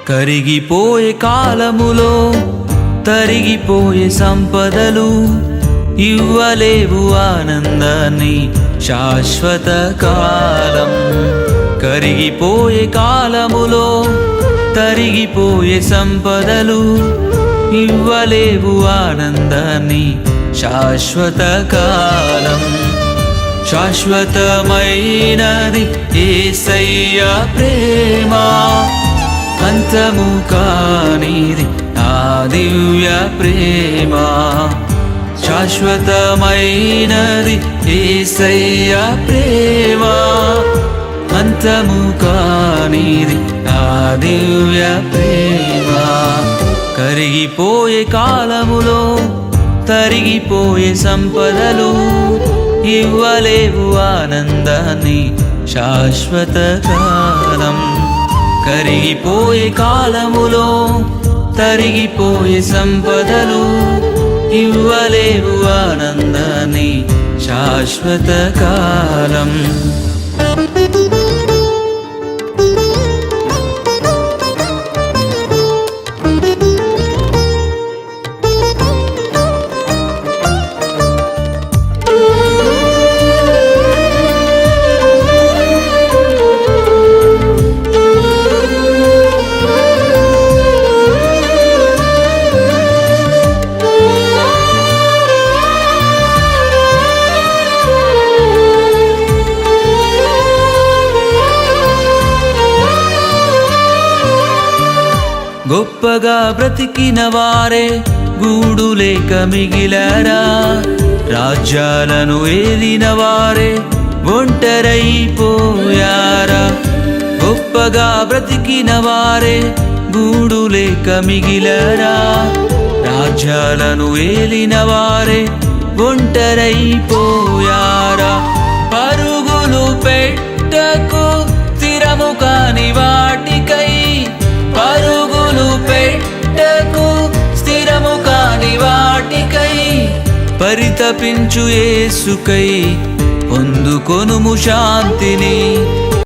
కరిగిపోయే కాలములో తరిగిపోయే సంపదలు ఇవ్వలేవు ఆనందాన్ని శాశ్వత కాలం. కరిగిపోయే కాలములో తరిగిపోయే సంపదలు ఇవ్వలేవు ఆనందాన్ని శాశ్వత కాలం. శాశ్వతమైనది యేసయ్య ప్రేమ, అంతము కానిది ఆ దివ్య ప్రేమ. శాశ్వతమైనది యేసయ్య ప్రేమ, అంతము కానిది ఆ దివ్య ప్రేమ. కరిగిపోయే కాలములో తరిగిపోయే సంపదలు ఇవ్వలేవు ఆనందాన్ని శాశ్వత కాలం. కరిగిపోయే కాలములో తరిగిపోయే సంపదలు ఇవ్వలేవు ఆనందాన్ని శాశ్వత కాలం. గొప్పగా బ్రతికిన వారే గూడు లేక మిగిలారా, రాజ్యాలను ఏలిన వారే ఒంటరైపోయారా. గొప్పగా బ్రతికిన వారే గూడు లేక మిగిలారా, రాజ్యాలను ఏలిన వారే ఒంటరైపోయారా. పరుగులు పెట్టకు స్థిరము కాని వాటికై, పరుగులు పెట్టకు స్థిరము కాని వాటికై, పరితపించు యేసుకై పొందుకొనుము శాంతిని.